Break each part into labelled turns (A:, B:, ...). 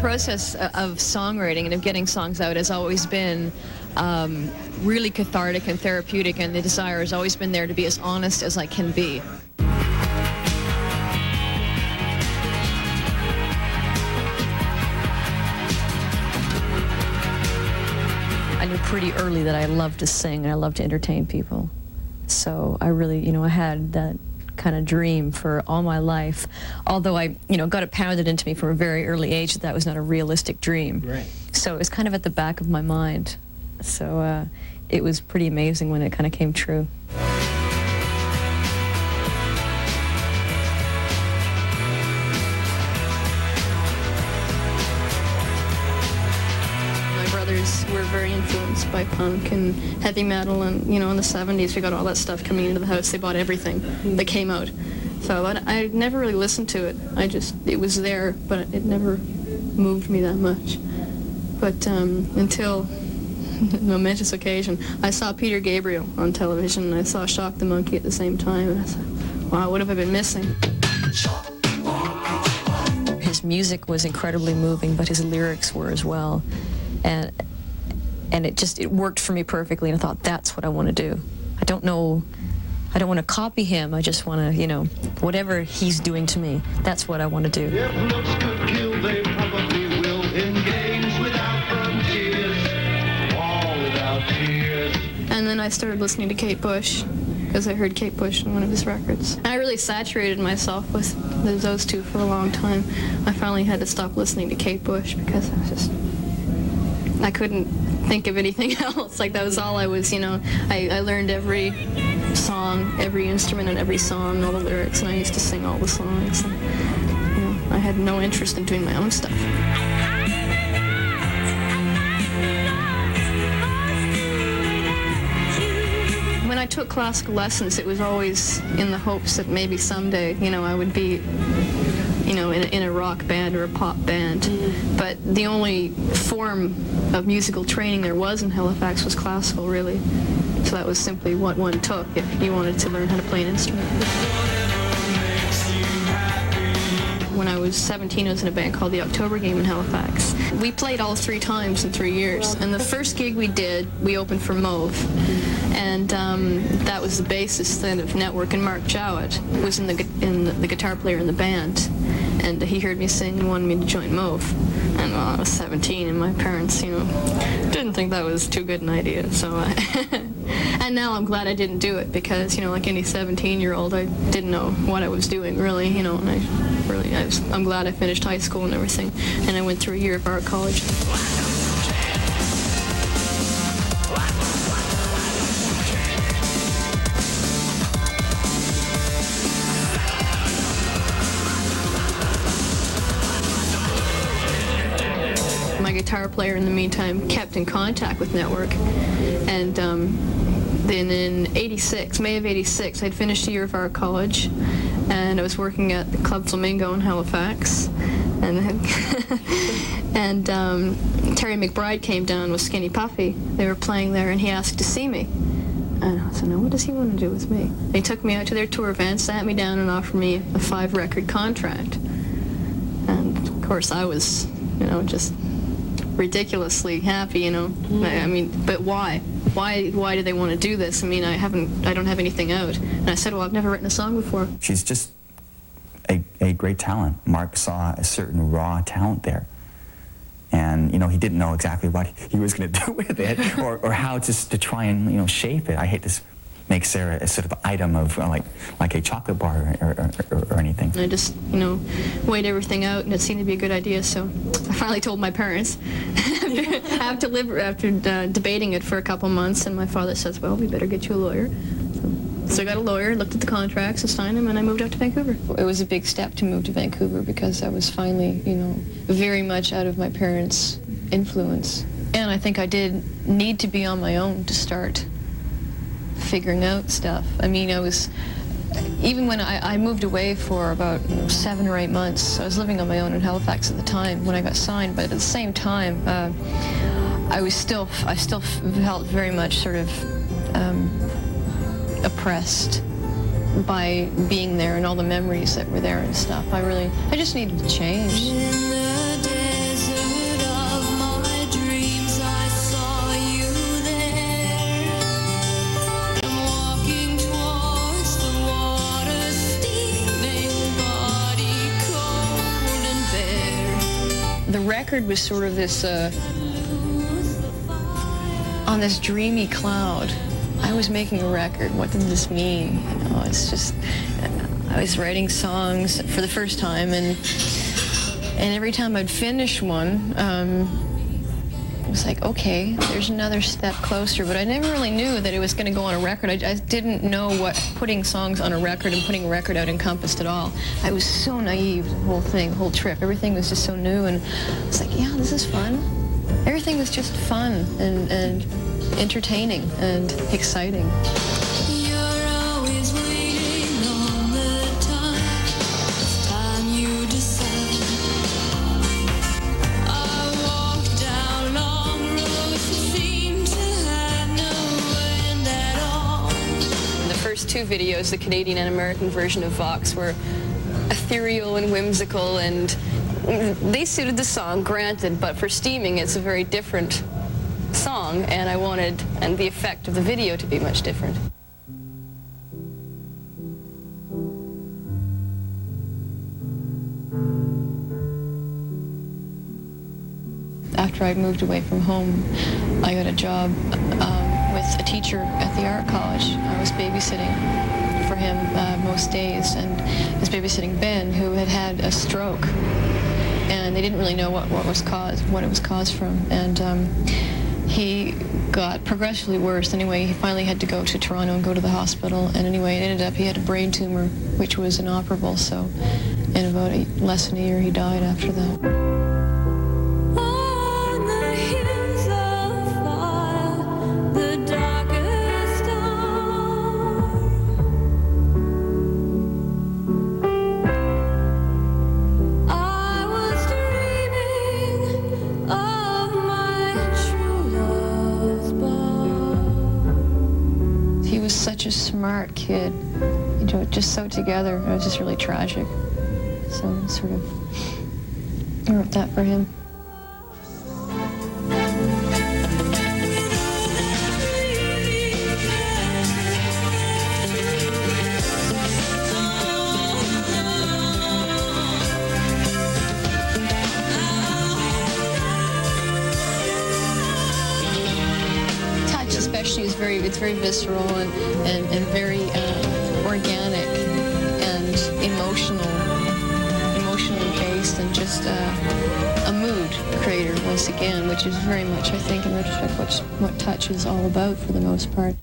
A: process of songwriting and of getting songs out has always been really cathartic and therapeutic, and the desire has always been there to be as honest as I can be. I knew pretty early that I loved to sing and I loved to entertain people. So I really, I had that kind of dream for all my life, although I, got it pounded into me from a very early age that that was not a realistic dream.
B: Right.
A: So it was kind of at the back of my mind. So it was pretty amazing when it kind of came true.
C: Were very influenced by punk and heavy metal, and in the 70s we got all that stuff coming into the house. They bought everything that came out. So I never really listened to it. It was there, but it never moved me that much. But until the momentous occasion, I saw Peter Gabriel on television, and I saw Shock the Monkey at the same time, and I thought, wow, what have I been missing?
A: His music was incredibly moving, but his lyrics were as well. And it worked for me perfectly, and I thought, that's what I want to do. I don't want to copy him, I just want to, whatever he's doing to me, that's what I want to do.
D: If looks could kill, they probably will, in games without frontiers, all without tears.
C: And then I started listening to Kate Bush, because I heard Kate Bush in one of his records. I really saturated myself with those two for a long time. I finally had to stop listening to Kate Bush because I couldn't think of anything else. Like, that was all I was, I learned every song, every instrument and every song, all the lyrics, and I used to sing all the songs. And, I had no interest in doing my own stuff. When I took classical lessons, it was always in the hopes that maybe someday, I would be in a rock band or a pop band. But the only form of musical training there was in Halifax was classical, really. So that was simply what one took if you wanted to learn how to play an instrument. When I was 17, I was in a band called the October Game in Halifax. We played all 3 times in 3 years. And the first gig we did, we opened for Mauve. And that was the bassist then of Network, and Mark Jowett was in the guitar player in the band. And he heard me sing and wanted me to join Mauve. And I was 17, and my parents, didn't think that was too good an idea. So, and now I'm glad I didn't do it because, like any 17-year-old, I didn't know what I was doing really, and I'm glad I finished high school and everything, and I went through a year of art college. My guitar player, in the meantime, kept in contact with Network, and then in May of '86, I'd finished a year of art college, and I was working at the Club Flamingo in Halifax, and Terry McBride came down with Skinny Puffy. They were playing there, and he asked to see me. And I said, no, what does he want to do with me? And he took me out to their tour van, sat me down, and offered me a 5-record contract. And of course, I was, just ridiculously happy, I mean, but why? Why do they want to do this? I mean, I don't have anything out. And I said, well, I've never written a song before.
E: She's just a great talent. Mark saw a certain raw talent there. And, he didn't know exactly what he was going to do with it or how to try and, shape it. I hate to make Sarah a sort of item of like a chocolate bar or anything.
C: I just, weighed everything out, and it seemed to be a good idea, so I finally told my parents after debating it for a couple months, and my father says, well, we better get you a lawyer. So I got a lawyer, looked at the contracts, and signed them, and I moved out to Vancouver. It was a big step to move to Vancouver because I was finally, very much out of my parents' influence. And I think I did need to be on my own to start figuring out stuff. I mean, even when I moved away for about 7 or 8 months, I was living on my own in Halifax at the time when I got signed, but at the same time, I still felt very much sort of oppressed by being there and all the memories that were there and stuff. I just needed to change. In the desert. the record was sort of this, on this dreamy cloud. I was making a record. What did this mean? You know, it's just, I was writing songs for the first time, and every time I'd finish one, it was like, okay, there's another step closer. But I never really knew that it was going to go on a record. I didn't know what putting songs on a record and putting a record out encompassed at all. I was so naive, the whole thing, the whole trip. Everything was just so new, and I was like, yeah, this is fun. Everything was just fun and entertaining and exciting.
B: You're always waiting on the time. It's time you decide. I walk down long roads that seem to have no end at all.
C: The first two videos, the Canadian and American version of WOC, were ethereal and whimsical, and they suited the song, granted, but for Steaming it's a very different song, and I wanted the effect of the video to be much different. After I moved away from home, I got a job with a teacher at the art college. I was babysitting for him most days, and I was babysitting Ben, who had had a stroke, and they didn't really know what it was caused from, and he got progressively worse. Anyway, he finally had to go to Toronto and go to the hospital, and anyway, it ended up he had a brain tumor, which was inoperable, so in about less than a year he died after that.
B: On the hills of fire, the darkest dawn. I was dreaming of my true love's bond.
C: He was such a smart kid, you know, just so together. It was just really tragic. So sort of, I wrote that for him. Touch especially is it's very visceral and very organic and emotionally based, and just a mood creator once again, which is very much, I think, in retrospect, what Touch is all about for the most part.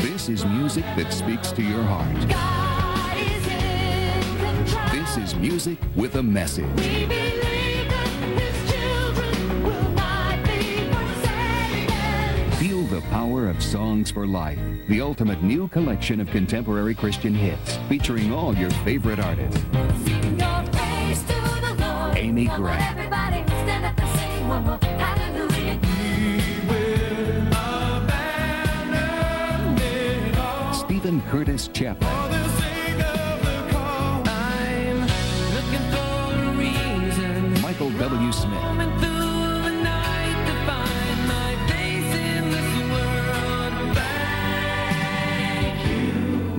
F: This is music that speaks to your heart.
B: God is in control.
F: This is music with a message.
B: We believe that His children will not be forsaken.
F: Feel the power of Songs for Life, the ultimate new collection of contemporary Christian hits, featuring all your favorite artists.
B: Sing your praise to the Lord.
F: Amy
B: Come on,
F: Grant.
B: everybody, stand up and sing one more. Hallelujah.
F: Stephen Curtis Chaplin.
G: I'm looking for a reason.
F: Michael W. Smith.
G: Coming through the night to find my place in this world. Thank you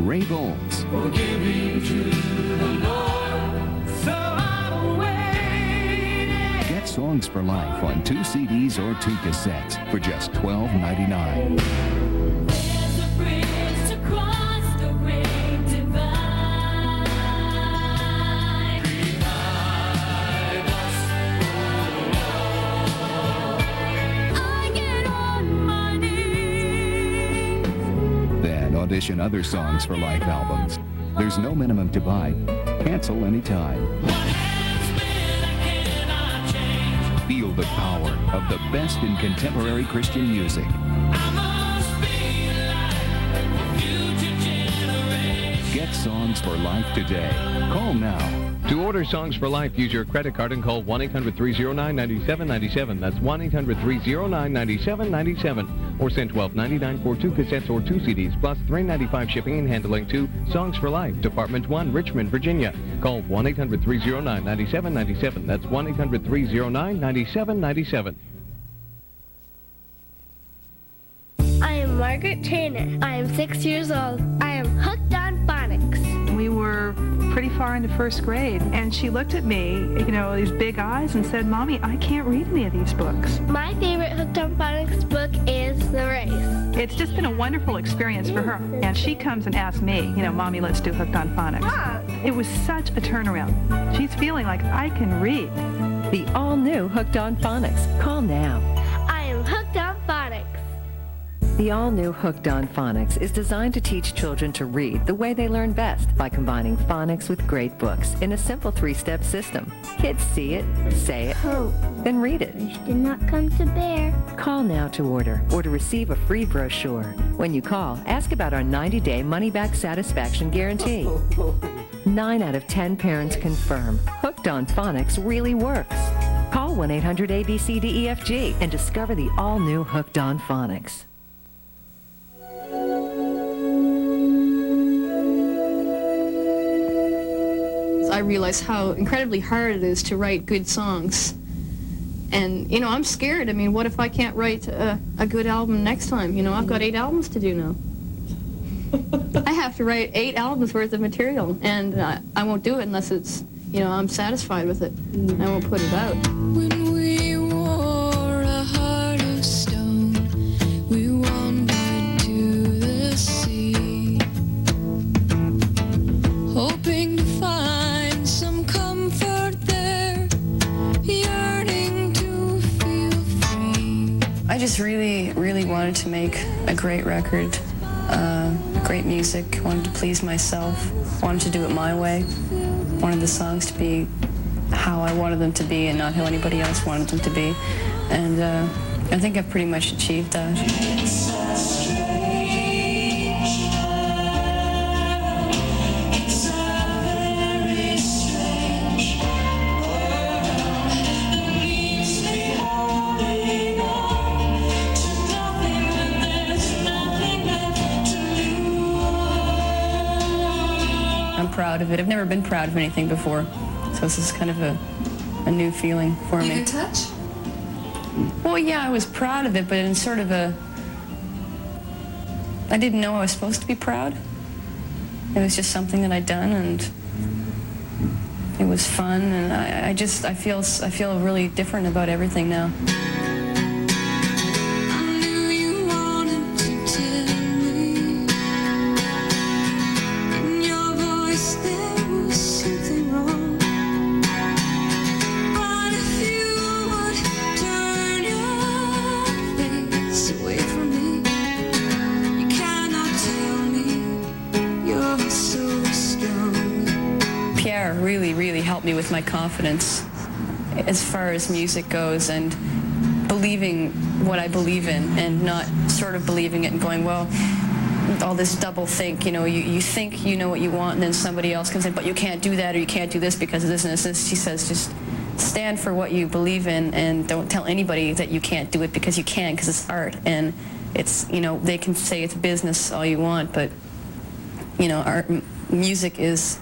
F: Ray Bowles.
G: for giving to the Lord. So I'm waiting.
F: Get Songs for Life on 2 CDs or 2 cassettes for just $12.99.
B: There's a bridge to cross the great divide. I get on my knees.
F: Then audition other Songs for Life albums. There's no minimum to buy. Cancel anytime. Feel the power of the best in contemporary Christian music. Get Songs for Life today. Call now.
H: To order Songs for Life, use your credit card and call 1-800-309-9797. That's 1-800-309-9797. Or send $12.99 for 2 cassettes or 2 CDs, plus $3.95 shipping and handling to Songs for Life, Department 1, Richmond, Virginia. Call 1-800-309-9797. That's 1-800-309-9797.
I: I am Margaret Trainer. I am 6 years old. I am hooked on phonics.
J: We
I: pretty far into first grade, and she looked at me, you know, these big eyes, and said, "Mommy, I can't read any of these books."
J: My favorite Hooked on Phonics book is The Race.
I: It's just been a wonderful experience for her. And she comes and asks me, you know, "Mommy, let's do Hooked on Phonics." It was such a turnaround. She's feeling like I can read.
K: The all-new Hooked on Phonics. Call now.
J: I am hooked on phonics.
K: The all-new Hooked on Phonics is designed to teach children to read the way they learn best by combining phonics with great books in a simple 3-step system. Kids see it, say it,
J: Hope
K: then read it.
J: which did not come to bear.
K: Call now to order or to receive a free brochure. When you call, ask about our 90-day money-back satisfaction guarantee. 9 out of 10 parents confirm Hooked on Phonics really works. Call 1-800-ABCDEFG and discover the all-new Hooked on Phonics.
C: I realize how incredibly hard it is to write good songs. And, you know, I'm scared. I mean, what if I can't write a good album next time? You know, I've got 8 albums to do now. I have to write 8 albums worth of material, and I won't do it unless it's, you know, I'm satisfied with it. I won't put it out.
B: When we wore a heart of stone, we wandered to the sea, hoping to find some comfort there, yearning to feel free.
A: I just really wanted to make a great record, great music, wanted to please myself, wanted to do it my way, wanted the songs to be how I wanted them to be and not how anybody else wanted them to be. And I think I've pretty much achieved that. I'm proud of it. I've never been proud of anything before, so this is kind of a new feeling for me.
L: You can touch?
A: Well, yeah, I was proud of it, but in sort of a... I didn't know I was supposed to be proud. It was just something that I'd done, and it was fun, and I feel really different about everything now. Really helped me with my confidence as far as music goes, and believing what I believe in and not sort of believing it and going, well, all this double think, you know, you think you know what you want and then somebody else comes in, but you can't do that or you can't do this because of this and this. She says, just stand for what you believe in and don't tell anybody that you can't do it, because you can, because it's art, and it's, you know, they can say it's business all you want, but, you know, art, music is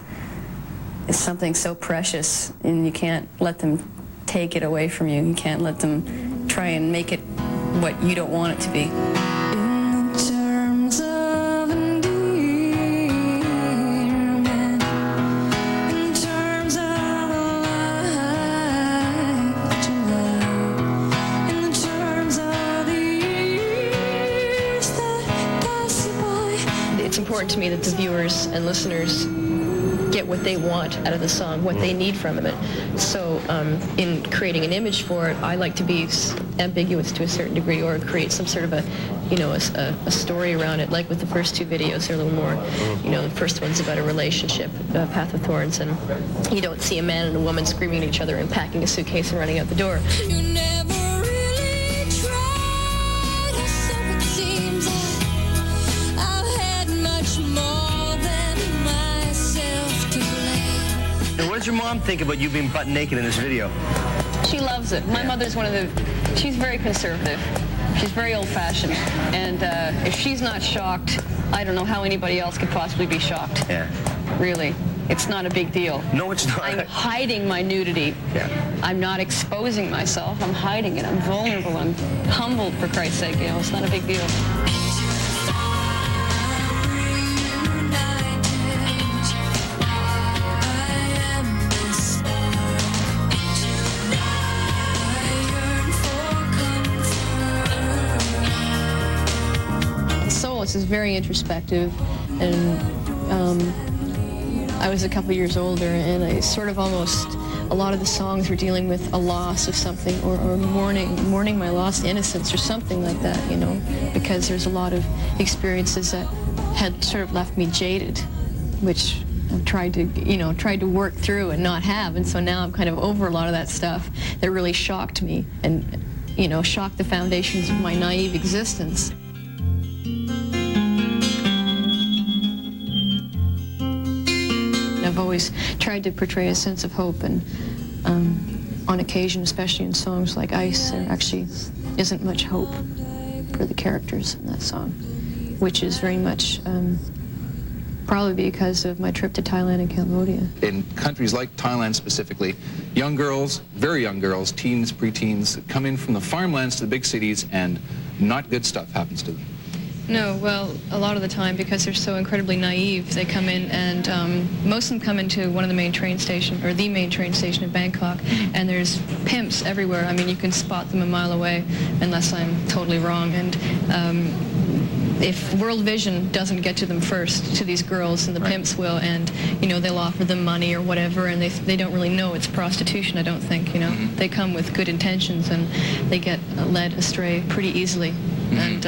A: something so precious, and you can't let them take it away from you. You can't let them try and make it what you don't want it to be.
B: In the terms of endearment, in terms of the life that you love, in the terms of the years that pass you by.
A: It's important to me that the viewers and listeners get what they want out of the song, what they need from it. So in creating an image for it, I like to be ambiguous to a certain degree, or create some sort of a, you know, a story around it. Like with the first 2 videos, they're a little more, you know, the first one's about a relationship, Path of Thorns, and you don't see a man and a woman screaming at each other and packing a suitcase and running out the door.
B: You never really tried, so it seems like I've had much more than myself to blame.
M: And what does your mom think about you being butt naked in this video?
N: She loves it. My mother's she's very conservative. She's very old-fashioned. And if she's not shocked, I don't know how anybody else could possibly be shocked.
M: Yeah.
N: Really. It's not a big deal.
M: No, it's not.
N: I'm hiding my nudity.
M: Yeah.
N: I'm not exposing myself. I'm hiding it. I'm vulnerable. I'm humbled, for Christ's sake. You know, it's not a big deal.
B: I
C: very introspective, and I was a couple years older, and I sort of almost, a lot of the songs were dealing with a loss of something, or mourning my lost innocence or something like that, you know, because there's a lot of experiences that had sort of left me jaded, which I've tried to work through and not have, and so now I'm kind of over a lot of that stuff that really shocked me and, you know, shocked the foundations of my naive existence. I've always tried to portray a sense of hope, and on occasion, especially in songs like Ice, there actually isn't much hope for the characters in that song, which is very much probably because of my trip to Thailand and Cambodia.
L: In countries like Thailand specifically, young girls, very young girls, teens, preteens, come in from the farmlands to the big cities, and not good stuff happens to them.
C: No, well, a lot of the time, because they're so incredibly naive, they come in, and most of them come into one of the main train station, or the main train station in Bangkok, and there's pimps everywhere. I mean, you can spot them a mile away, unless I'm totally wrong. And if World Vision doesn't get to them first, to these girls, and the pimps will, and, you know, they'll offer them money or whatever, and they don't really know it's prostitution, I don't think, you know. They come with good intentions, and they get led astray pretty easily. And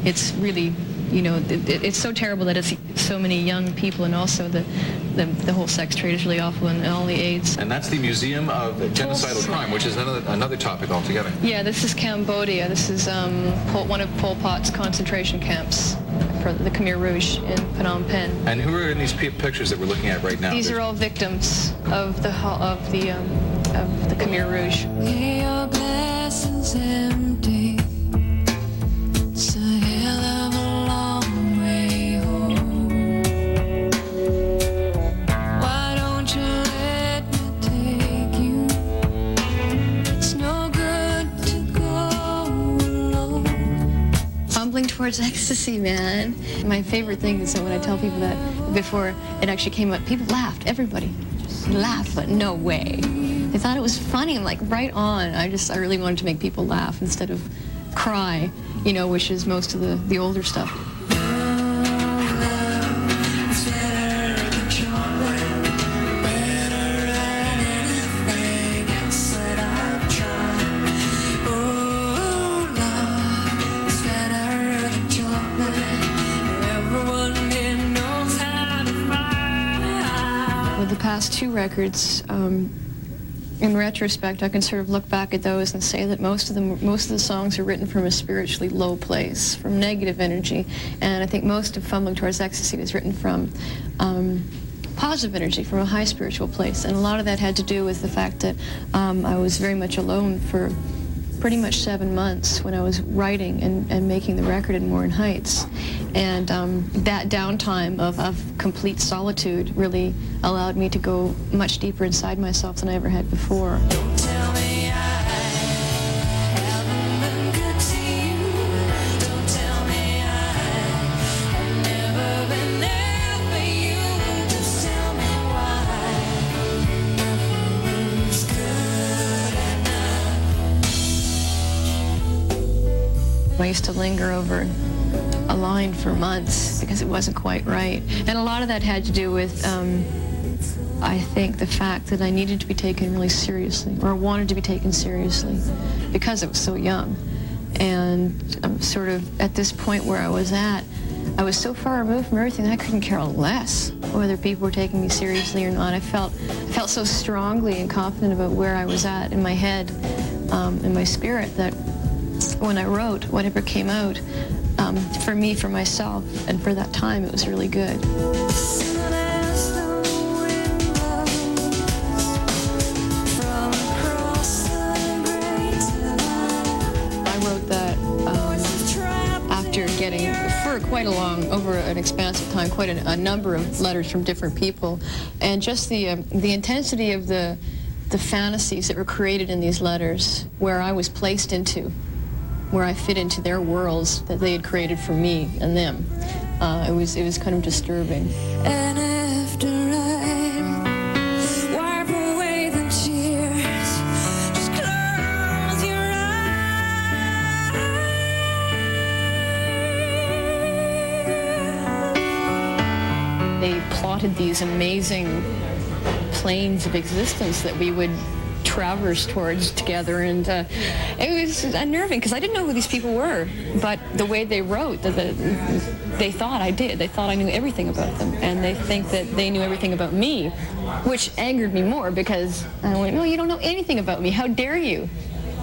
C: it's really, you know, it's so terrible that it's so many young people, and also the whole sex trade is really awful, and all the AIDS.
L: And that's the Museum of Genocidal Crime, which is another topic altogether.
C: Yeah, this is Cambodia. This is one of Pol Pot's concentration camps, for the Khmer Rouge in Phnom Penh.
L: And who are in these pictures that we're looking at right now?
C: These are all victims of the Khmer Rouge.
B: Your glass is empty. It's a hell of a long way home. Why don't you let me take you? It's no good to go alone.
C: Fumbling towards ecstasy, man. My favorite thing is that when I tell people that, before it actually came up, people laughed. Everybody just laughed, but no way. They thought it was funny. I'm like, right on. I really wanted to make people laugh instead of cry, you know, which is most of the older stuff. With the past two records, in retrospect, I can sort of look back at those and say that most of the songs are written from a spiritually low place, from negative energy, and I think most of Fumbling Towards Ecstasy was written from positive energy, from a high spiritual place, and a lot of that had to do with the fact that I was very much alone for pretty much 7 months when I was writing and making the record in Warren Heights. And that downtime of complete solitude really allowed me to go much deeper inside myself than I ever had before. I used to linger over a line for months because it wasn't quite right. And a lot of that had to do with, I think, the fact that I needed to be taken really seriously, or wanted to be taken seriously, because I was so young. And I'm sort of at this point where I was at, I was so far removed from everything that I couldn't care less whether people were taking me seriously or not. I felt so strongly and confident about where I was at in my head, in my spirit, that when I wrote, whatever came out, for me, for myself, and for that time, it was really good. I wrote that after getting, for quite a long, over an expansive time, quite a number of letters from different people, and just the intensity of the fantasies that were created in these letters, where I was placed into, where I fit into their worlds that they had created for me and them. It was kind of disturbing.
B: And after I wipe away the tears, just close your eyes.
C: they plotted these amazing planes of existence that we would traverse towards together, and it was unnerving because I didn't know who these people were, but the way they wrote, they thought I did. They thought I knew everything about them, and they think that they knew everything about me, which angered me more because I went, no, you don't know anything about me. How dare you,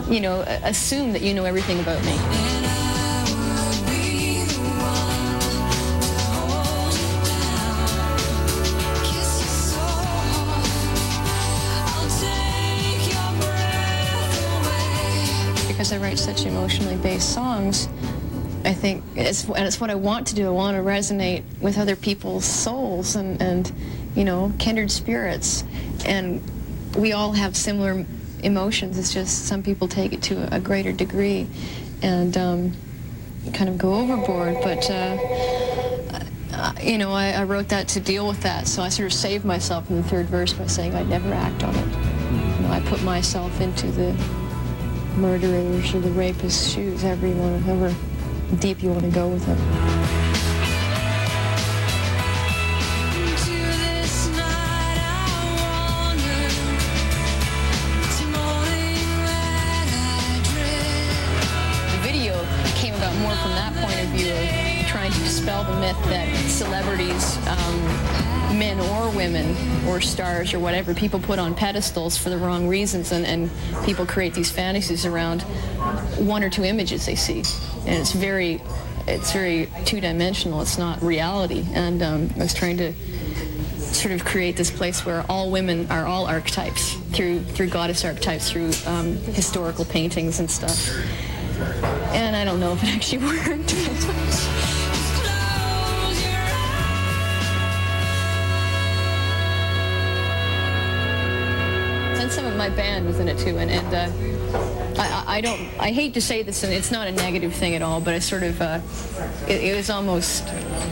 C: assume that you know everything about me. Because I write such emotionally based songs, I think it's what I want to do. I want to resonate with other people's souls and kindred spirits. And we all have similar emotions. It's just some people take it to a greater degree and kind of go overboard. But I wrote that to deal with that. So I sort of saved myself in the third verse by saying I'd never act on it. I put myself into the murderers or the rapists' shoes, however deep you want to go with it. The video came about more from that point of view of trying to dispel the myth that celebrities, men or women or stars or whatever, people put on pedestals for the wrong reasons, and people create these fantasies around one or two images they see, and it's very two-dimensional. It's not reality. And I was trying to sort of create this place where all women are all archetypes through goddess archetypes, through historical paintings and stuff. And I don't know if it actually worked. And some of my band was in it too, and I hate to say this, and it's not a negative thing at all, but it's sort of it was almost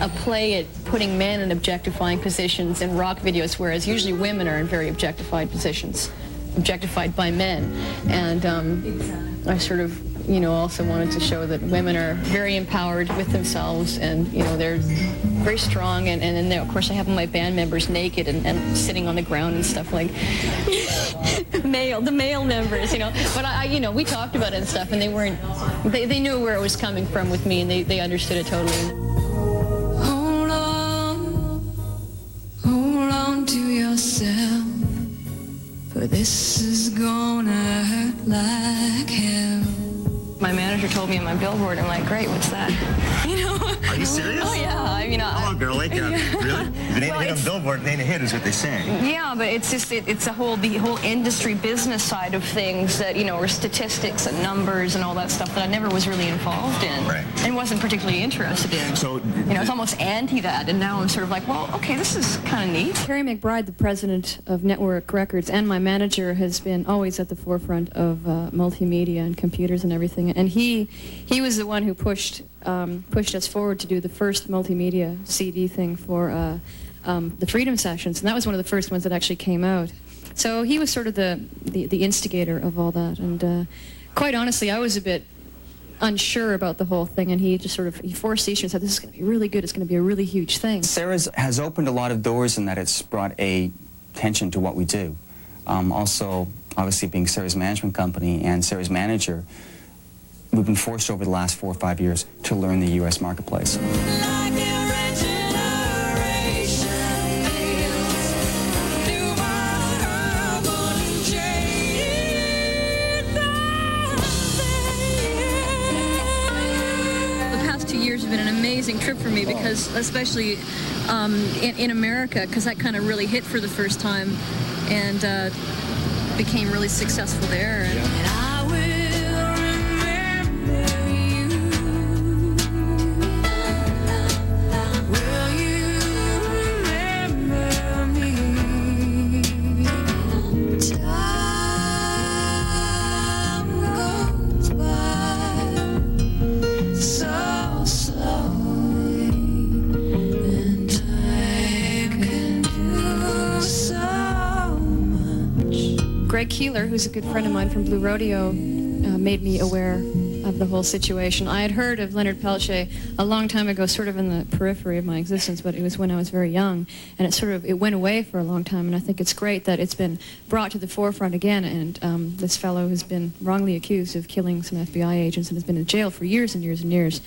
C: a play at putting men in objectifying positions in rock videos, whereas usually women are in very objectified positions, objectified by men. And I sort of also wanted to show that women are very empowered with themselves, and they're very strong, and then of course I have my band members naked and sitting on the ground and stuff, like the male members, but we talked about it and stuff, and they knew where it was coming from with me, and they understood it totally.
B: Hold on to yourself, for this is gonna hurt like hell.
C: My manager told me on my billboard, I'm like, great, what's that?
M: Are you serious?
C: Oh, yeah.
M: Oh, girl, wake up. Really? If it ain't a hit on Billboard, it ain't a hit, is what they say.
C: Yeah, but it's just, it's the whole industry business side of things that, or statistics and numbers and all that stuff that I never was really involved in.
M: Right.
C: And wasn't particularly interested in.
M: So,
C: it's almost anti that, and now I'm sort of like, well, okay, this is kind of neat. Terry McBride, the president of Network Records, and my manager, has been always at the forefront of multimedia and computers and everything. And he was the one who pushed us forward to do the first multimedia CD thing for the Freedom Sessions, and that was one of the first ones that actually came out. So he was sort of the instigator of all that, and quite honestly, I was a bit unsure about the whole thing, and he just he forced the issue and said, this is going to be really good, it's going to be a really huge thing.
E: Sarah's has opened a lot of doors in that it's brought a attention to what we do. Also, obviously being Sarah's management company and Sarah's manager, we've been forced over the last 4 or 5 years to learn the U.S. marketplace.
C: Has been an amazing trip for me, because especially in America, because that kind of really hit for the first time and became really successful there. And
B: I will remember you. Will you remember me? Time goes by so slowly, and I can do so much.
C: Greg Keeler, who's a good friend of mine from Blue Rodeo, made me aware of the whole situation. I had heard of Leonard Peltier a long time ago, sort of in the periphery of my existence, but it was when I was very young, and it went away for a long time, and I think it's great that it's been brought to the forefront again, and this fellow has been wrongly accused of killing some FBI agents and has been in jail for years and years and years.